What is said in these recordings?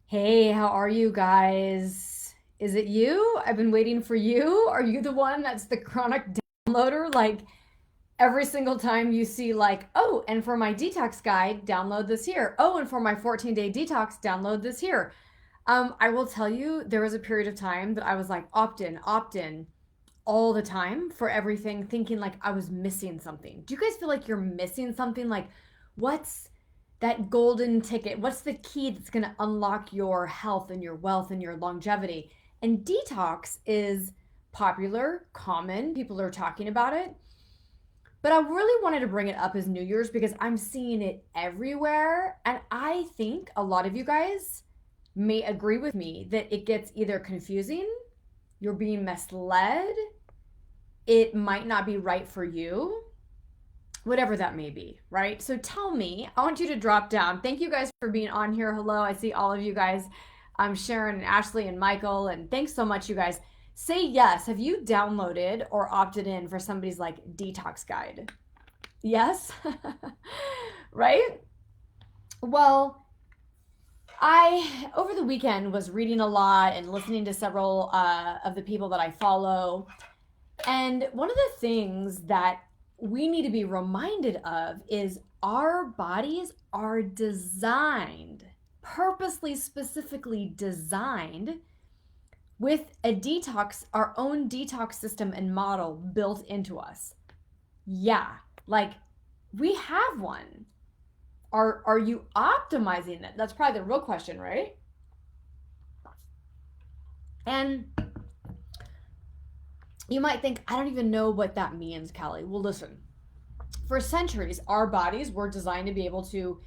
Hey, how are you guys? Is it you? I've been waiting for you. Are you the one that's the chronic downloader? Like every single time you see oh, and for my detox guide, download this here. Oh, and for my 14-day detox, download this here. I will tell you, there was a period of time that I was like opt in all the time for everything, thinking like I was missing something. Do you guys feel like you're missing something? Like, what's that golden ticket? What's the key that's going to unlock your health and your wealth and your longevity? And detox is popular, common. People are talking about it. But I really wanted to bring it up as New Year's because I'm seeing it everywhere. And I think a lot of you guys may agree with me that it gets either confusing, you're being misled, it might not be right for you, whatever that may be, right? So tell me, I want you to drop down. Thank you guys for being on here. Hello, I see all of you guys. Sharon and Ashley and Michael, and thanks so much, you guys. Say yes. Have you downloaded or opted in for somebody's like detox guide? Yes? Right? Well, I, over the weekend, was reading a lot and listening to several of the people that I follow. And one of the things that we need to be reminded of is our bodies are designed, purposely, specifically designed with a detox, our own detox system and model built into us. Yeah, like we have one. Are you optimizing it? That's probably the real question, right? And you might think, I don't even know what that means, Kellie. Well, listen, for centuries, our bodies were designed to be able to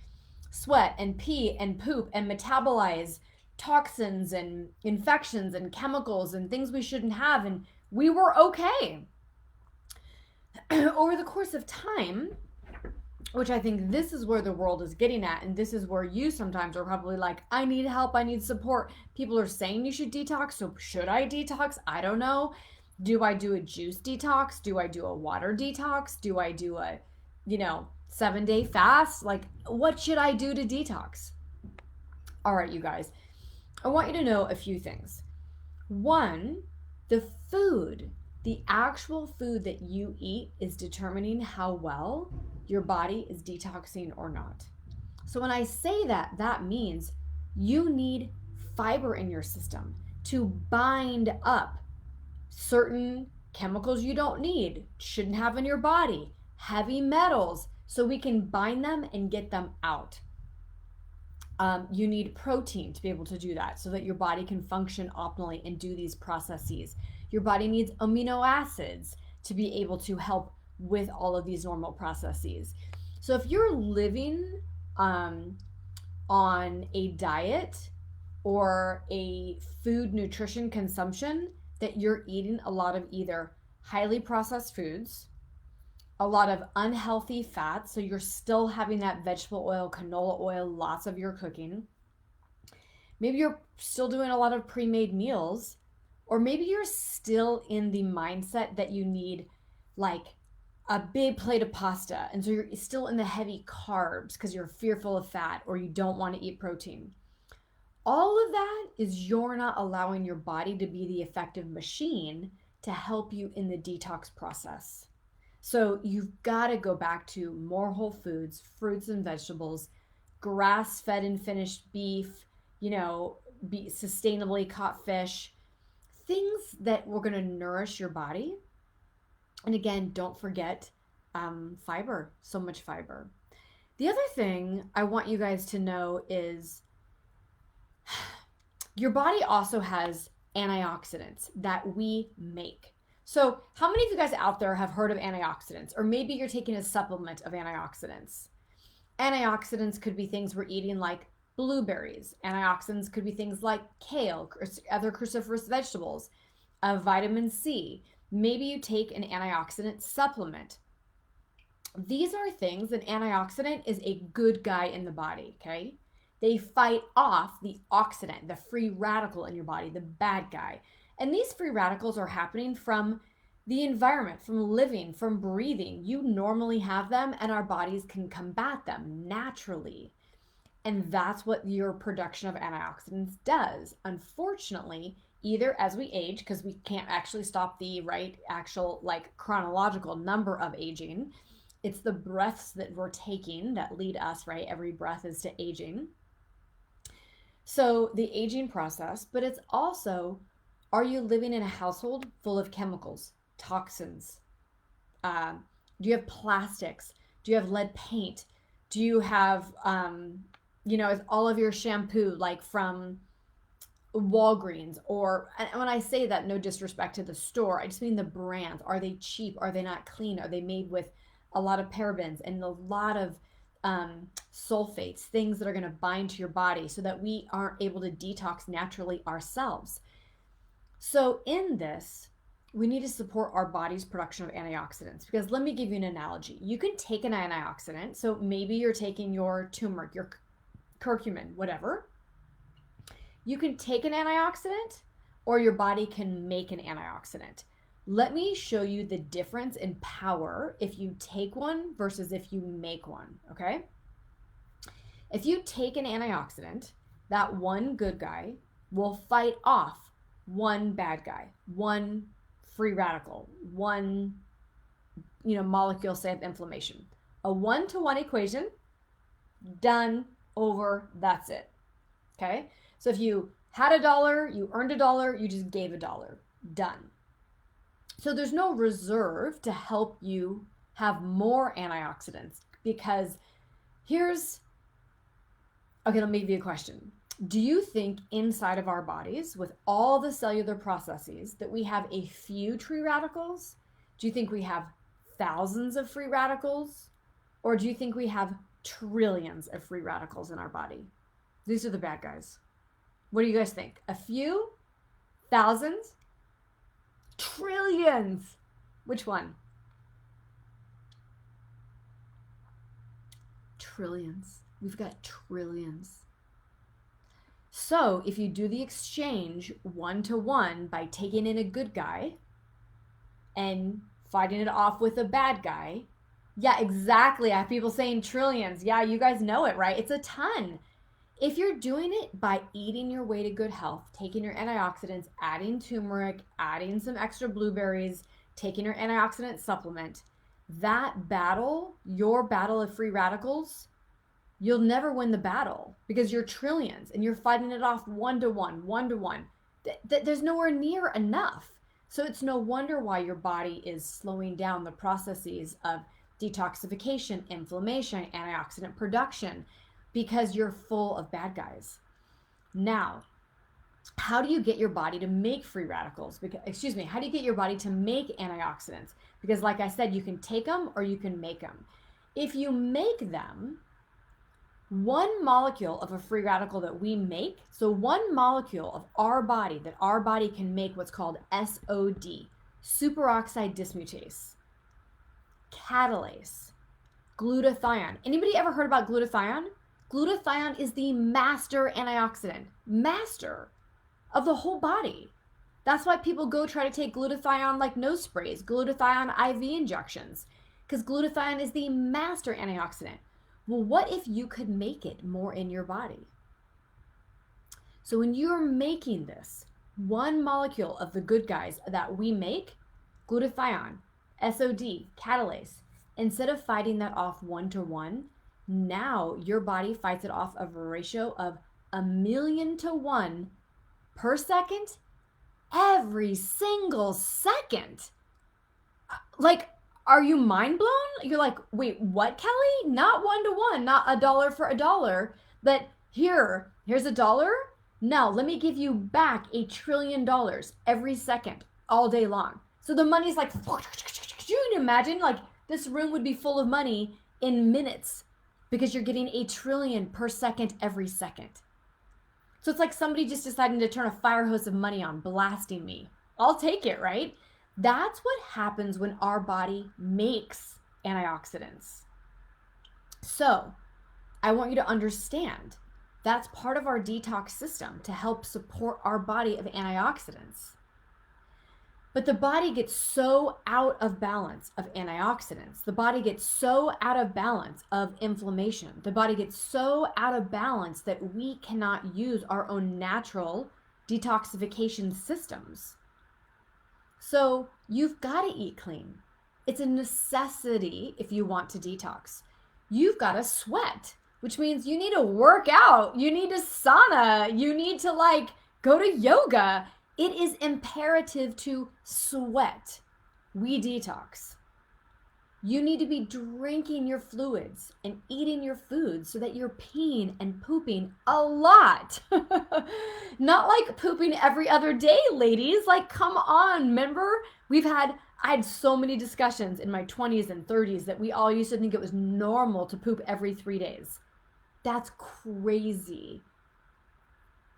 sweat and pee and poop and metabolize toxins and infections and chemicals and things we shouldn't have. And we were okay. Over the course of time, which I think this is where the world is getting at, and this is where you sometimes are probably like, I need help, I need support. People are saying you should detox, so should I detox? I don't know. Do I do a juice detox? Do I do a water detox? Do I do a, 7-day fast? Like, what should I do to detox? All right, you guys, I want you to know a few things. One, the food, the actual food that you eat is determining how well your body is detoxing or not. So when I say that, that means you need fiber in your system to bind up certain chemicals you don't need, shouldn't have in your body, heavy metals, so we can bind them and get them out. You need protein to be able to do that so that your body can function optimally and do these processes. Your body needs amino acids to be able to help with all of these normal processes. So if you're living on a diet or a food nutrition consumption that you're eating a lot of either highly processed foods, a lot of unhealthy fats, so you're still having that vegetable oil, canola oil, lots of your cooking. Maybe you're still doing a lot of pre-made meals, or maybe you're still in the mindset that you need like a big plate of pasta, and so you're still in the heavy carbs because you're fearful of fat or you don't want to eat protein. All of that is you're not allowing your body to be the effective machine to help you in the detox process. So you've got to go back to more whole foods, fruits and vegetables, grass-fed and finished beef, be sustainably caught fish, things that were going to nourish your body. And again, don't forget fiber, so much fiber. The other thing I want you guys to know is your body also has antioxidants that we make. So, how many of you guys out there have heard of antioxidants? Or maybe you're taking a supplement of antioxidants. Antioxidants could be things we're eating like blueberries. Antioxidants could be things like kale, or other cruciferous vegetables, vitamin C. Maybe you take an antioxidant supplement. These are things, an antioxidant is a good guy in the body, okay? They fight off the oxidant, the free radical in your body, the bad guy. And these free radicals are happening from the environment, from living, from breathing. You normally have them, and our bodies can combat them naturally. And that's what your production of antioxidants does. Unfortunately, either as we age, because we can't actually stop the actual like chronological number of aging, it's the breaths that we're taking that lead us, right? Every breath is to aging. So the aging process, but it's also, are you living in a household full of chemicals, toxins? Do you have plastics? Do you have lead paint? Do you have, is all of your shampoo like from Walgreens? Or, and when I say that, no disrespect to the store, I just mean the brands. Are they cheap? Are they not clean? Are they made with a lot of parabens and a lot of sulfates, things that are going to bind to your body so that we aren't able to detox naturally ourselves? So in this, we need to support our body's production of antioxidants, because let me give you an analogy. You can take an antioxidant. So maybe you're taking your turmeric, your curcumin, whatever. You can take an antioxidant, or your body can make an antioxidant. Let me show you the difference in power if you take one versus if you make one, okay? If you take an antioxidant, that one good guy will fight off one bad guy, one free radical, one molecule, say, of inflammation. A 1-to-1 equation, done, over, that's it. Okay? So if you had $1, you earned $1, you just gave $1, done. So there's no reserve to help you have more antioxidants, because let me give you a question. Do you think inside of our bodies, with all the cellular processes, that we have a few free radicals? Do you think we have thousands of free radicals? Or do you think we have trillions of free radicals in our body? These are the bad guys. What do you guys think? A few? Thousands? Trillions? Which one? Trillions. We've got trillions. So if you do the exchange 1-to-1 by taking in a good guy and fighting it off with a bad guy, yeah, exactly. I have people saying trillions. Yeah, you guys know it, right? It's a ton. If you're doing it by eating your way to good health, taking your antioxidants, adding turmeric, adding some extra blueberries, taking your antioxidant supplement, that battle, your battle of free radicals, you'll never win the battle, because you're trillions and you're fighting it off 1-to-1, 1-to-1. There's nowhere near enough. So it's no wonder why your body is slowing down the processes of detoxification, inflammation, antioxidant production, because you're full of bad guys. Now, how do you get your body to make free radicals? How do you get your body to make antioxidants? Because like I said, you can take them or you can make them. If you make them, one molecule of a free radical that we make, so one molecule of our body that our body can make what's called SOD, superoxide dismutase, catalase, glutathione. Anybody ever heard about glutathione? Glutathione is the master antioxidant, master of the whole body. That's why people go try to take glutathione like nose sprays, glutathione IV injections, because glutathione is the master antioxidant. Well, what if you could make it more in your body? So when you're making this, one molecule of the good guys that we make, glutathione, SOD, catalase, instead of fighting that off 1-to-1, now your body fights it off of a ratio of 1,000,000 to 1 per second, every single second. Like, are you mind blown? You're like, wait, what, Kelly? Not 1-to-1, not $1 for $1, but here's $1. Now let me give you back $1 trillion every second, all day long. So the money's like, you can imagine, like, this room would be full of money in minutes, because you're getting $1 trillion per second every second. So it's like somebody just deciding to turn a fire hose of money on, blasting me. I'll take it, right? That's what happens when our body makes antioxidants. So I want you to understand that's part of our detox system to help support our body of antioxidants. But the body gets so out of balance of antioxidants. The body gets so out of balance of inflammation. The body gets so out of balance that we cannot use our own natural detoxification systems. So you've got to eat clean. It's a necessity if you want to detox. You've got to sweat, which means you need to work out. You need to sauna. You need to go to yoga. It is imperative to sweat. We detox. You need to be drinking your fluids and eating your food so that you're peeing and pooping a lot. Not like pooping every other day, ladies. Come on, remember? I had so many discussions in my 20s and 30s that we all used to think it was normal to poop every 3 days. That's crazy.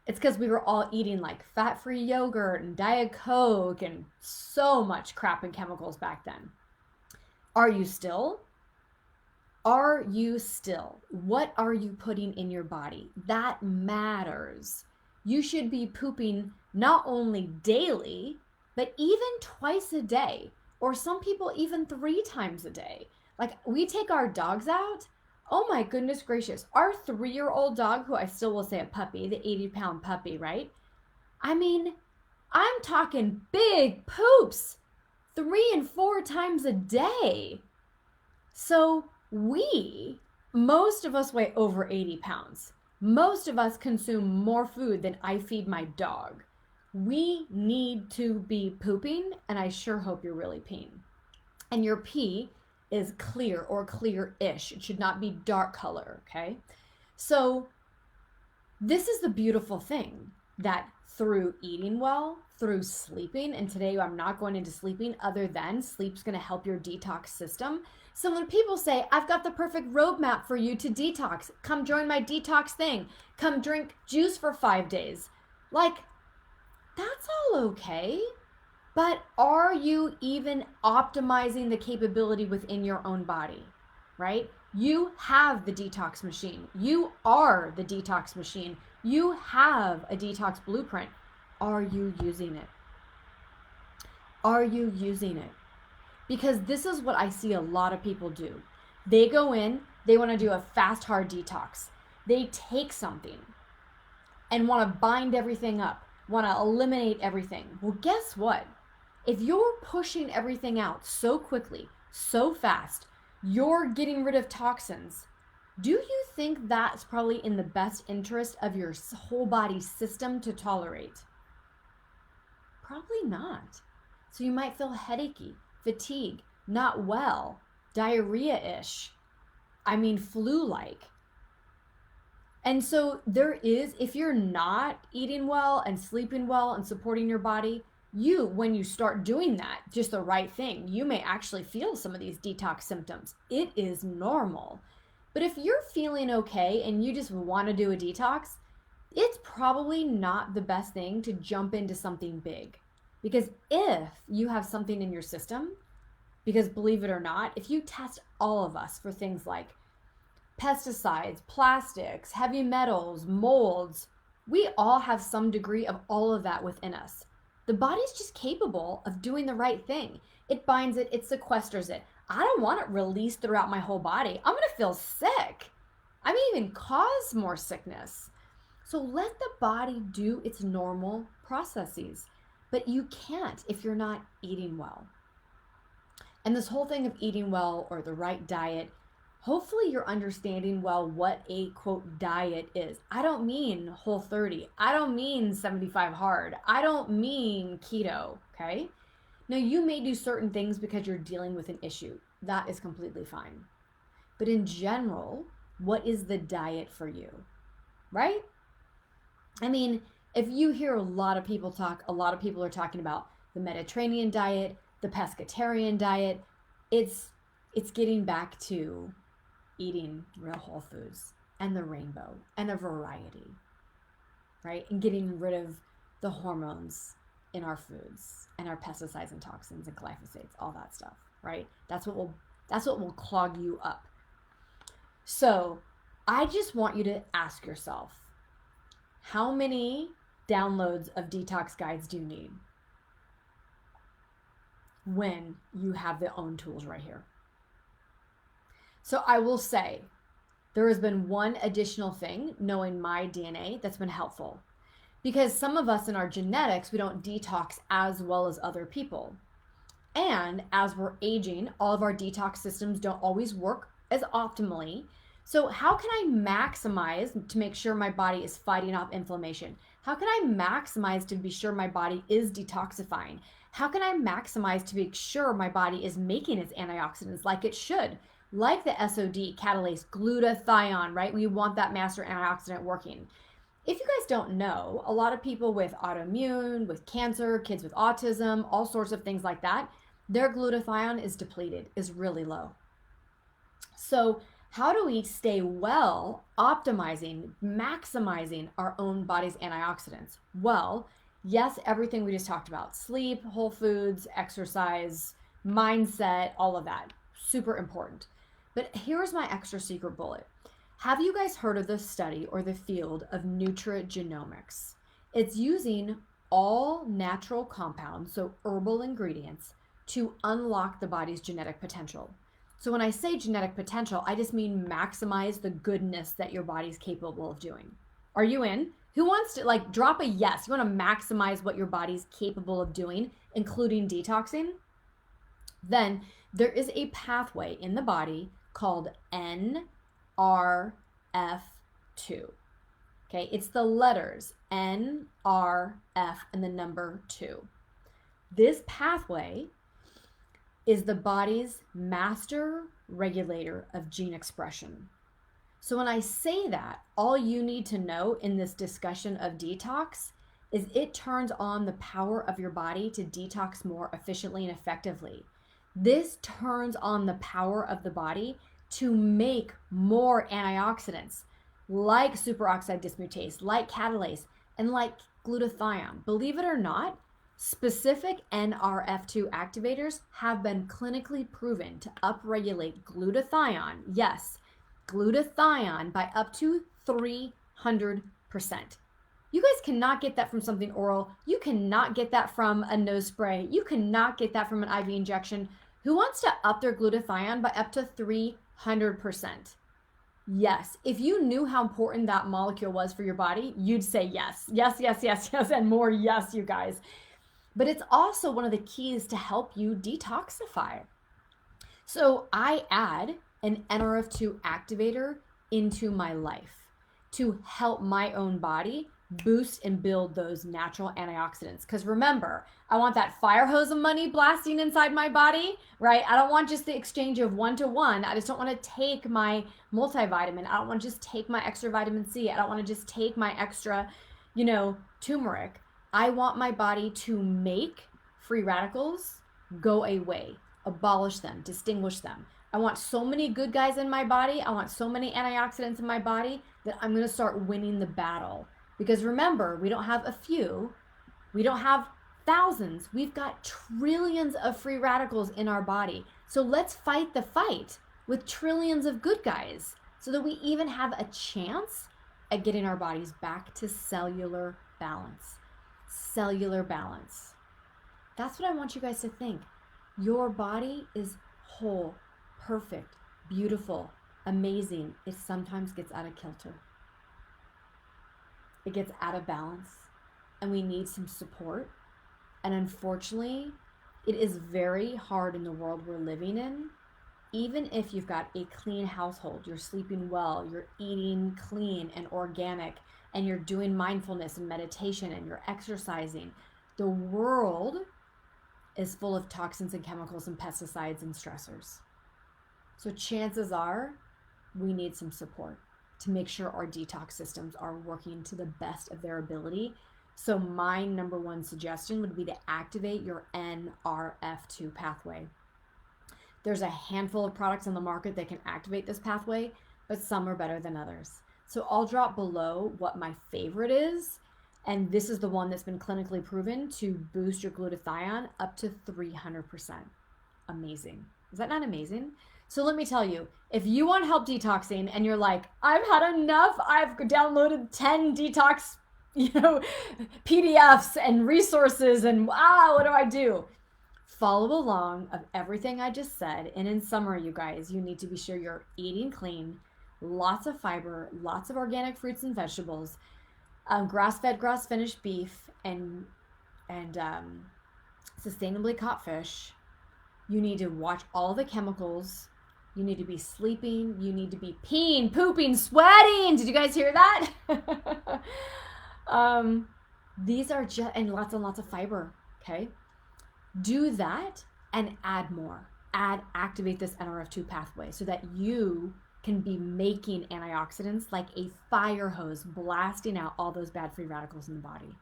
It's because we were all eating fat-free yogurt and Diet Coke and so much crap and chemicals back then. Are you still? Are you still? What are you putting in your body? That matters. You should be pooping not only daily, but even twice a day, or some people even 3 times a day. We take our dogs out. Oh my goodness gracious. Our 3-year-old dog, who I still will say a puppy, the 80-pound puppy, right? I mean, I'm talking big poops 3 and 4 times a day. So most of us weigh over 80 pounds. Most of us consume more food than I feed my dog. We need to be pooping, and I sure hope you're really peeing. And your pee is clear or clear-ish. It should not be dark color, okay? So this is the beautiful thing, that through eating well, through sleeping, and today I'm not going into sleeping other than sleep's going to help your detox system. So when people say, I've got the perfect roadmap for you to detox, come join my detox thing, come drink juice for 5 days, that's all okay. But are you even optimizing the capability within your own body, right? You have the detox machine. You are the detox machine. You have a detox blueprint. Are you using it? Are you using it? Because this is what I see a lot of people do. They go in, they want to do a fast, hard detox. They take something and want to bind everything up, want to eliminate everything. Well, guess what? If you're pushing everything out so quickly, so fast, you're getting rid of toxins, do you think that's probably in the best interest of your whole body system to tolerate? Probably not. So you might feel headachy, fatigue, not well, diarrhea-ish. I mean, flu-like. And so if you're not eating well and sleeping well and supporting your body, when you start doing that, just the right thing, you may actually feel some of these detox symptoms. It is normal. But if you're feeling okay and you just want to do a detox, it's probably not the best thing to jump into something big. Because if you have something in your system, because believe it or not, if you test all of us for things like pesticides, plastics, heavy metals, molds, we all have some degree of all of that within us. The body's just capable of doing the right thing. It binds it, it sequesters it. I don't want it released throughout my whole body. I'm going to feel sick. I may even cause more sickness. So let the body do its normal processes. But you can't if you're not eating well. And this whole thing of eating well or the right diet, hopefully you're understanding well what a quote diet is. I don't mean Whole30. I don't mean 75 hard. I don't mean keto, okay? Now you may do certain things because you're dealing with an issue. That is completely fine. But in general, what is the diet for you, right? I mean, if you hear a lot of people talk, a lot of people are talking about the Mediterranean diet, the pescatarian diet. It's getting back to eating real whole foods and the rainbow and the variety, right? And getting rid of the hormones in our foods and our pesticides and toxins and glyphosates, all that stuff, right? That's what will clog you up. So I just want you to ask yourself, how many downloads of detox guides do you need? when you have the own tools right here. So I will say there has been one additional thing, knowing my DNA, that's been helpful. Because some of us in our genetics, we don't detox as well as other people. And as we're aging, all of our detox systems don't always work as optimally. So how can I maximize to make sure my body is fighting off inflammation? How can I maximize to be sure my body is detoxifying? How can I maximize to make sure my body is making its antioxidants like it should? Like the SOD, catalase, glutathione, right? We want that master antioxidant working. If you guys don't know, a lot of people with autoimmune, with cancer, kids with autism, all sorts of things like that, their glutathione is depleted, is really low. So how do we stay well optimizing, maximizing our own body's antioxidants? Well, yes, everything we just talked about, sleep, whole foods, exercise, mindset, all of that, super important. But here's my extra secret bullet. Have you guys heard of the study or the field of nutrigenomics? It's using all natural compounds, so herbal ingredients, to unlock the body's genetic potential. So when I say genetic potential, I just mean maximize the goodness that your body's capable of doing. Are you in? Who wants to drop a yes? You want to maximize what your body's capable of doing, including detoxing? Then there is a pathway in the body called NRF2. Okay, it's the letters NRF and the number 2. This pathway is the body's master regulator of gene expression. So when I say that, all you need to know in this discussion of detox is it turns on the power of your body to detox more efficiently and effectively. This turns on the power of the body to make more antioxidants like superoxide dismutase, like catalase, and like glutathione. Believe it or not, specific NRF2 activators have been clinically proven to upregulate glutathione, yes, glutathione by up to 300%. You guys cannot get that from something oral. You cannot get that from a nose spray. You cannot get that from an IV injection. Who wants to up their glutathione by up to 300%? Yes. If you knew how important that molecule was for your body, you'd say yes. Yes, yes, yes, yes, and more yes, you guys. But it's also one of the keys to help you detoxify. So I add an NRF2 activator into my life to help my own body boost and build those natural antioxidants. Because remember, I want that fire hose of money blasting inside my body, right? I don't want just the exchange of 1-to-1. I just don't want to take my multivitamin. I don't want to just take my extra vitamin C. I don't want to just take my extra, turmeric. I want my body to make free radicals go away, abolish them, distinguish them. I want so many good guys in my body. I want so many antioxidants in my body that I'm going to start winning the battle. Because remember, we don't have a few, we don't have thousands, we've got trillions of free radicals in our body. So let's fight the fight with trillions of good guys so that we even have a chance at getting our bodies back to cellular balance. Cellular balance. That's what I want you guys to think. Your body is whole, perfect, beautiful, amazing. It sometimes gets out of kilter. It gets out of balance, and we need some support. And unfortunately, it is very hard in the world we're living in. Even if you've got a clean household, you're sleeping well, you're eating clean and organic, and you're doing mindfulness and meditation, and you're exercising, the world is full of toxins and chemicals and pesticides and stressors. So chances are we need some support to make sure our detox systems are working to the best of their ability. So my number one suggestion would be to activate your NRF2 pathway. There's a handful of products on the market that can activate this pathway, but some are better than others. So I'll drop below what my favorite is, and this is the one that's been clinically proven to boost your glutathione up to 300%. Amazing. Is that not amazing? So let me tell you, if you want help detoxing and you're like, I've had enough, I've downloaded 10 detox, PDFs and resources and what do I do? follow along of everything I just said. And in summary, you guys, you need to be sure you're eating clean, lots of fiber, lots of organic fruits and vegetables, grass-fed, grass-finished beef, and sustainably caught fish. You need to watch all the chemicals. You need to be sleeping. You need to be peeing, pooping, sweating. Did you guys hear that? These are just, and lots of fiber, okay? Do that and add more. Activate this NRF2 pathway so that you can be making antioxidants like a fire hose, blasting out all those bad free radicals in the body.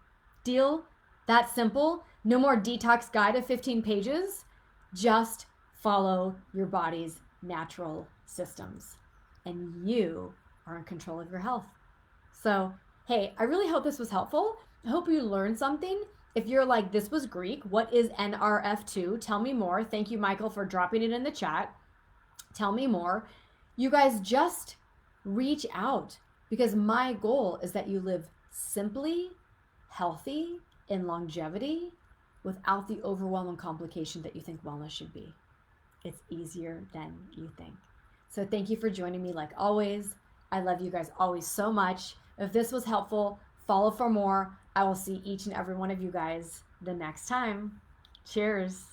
Deal? That's simple. No more detox guide of 15 pages. Just follow your body's natural systems, and you are in control of your health. So, hey, I really hope this was helpful. I hope you learned something. If you're like, this was Greek, what is NRF2? Tell me more. Thank you, Michael, for dropping it in the chat. Tell me more. You guys just reach out, because my goal is that you live simply, healthy, in longevity, without the overwhelm and complication that you think wellness should be. It's easier than you think. So thank you for joining me like always. I love you guys always so much. If this was helpful, follow for more. I will see each and every one of you guys the next time. Cheers.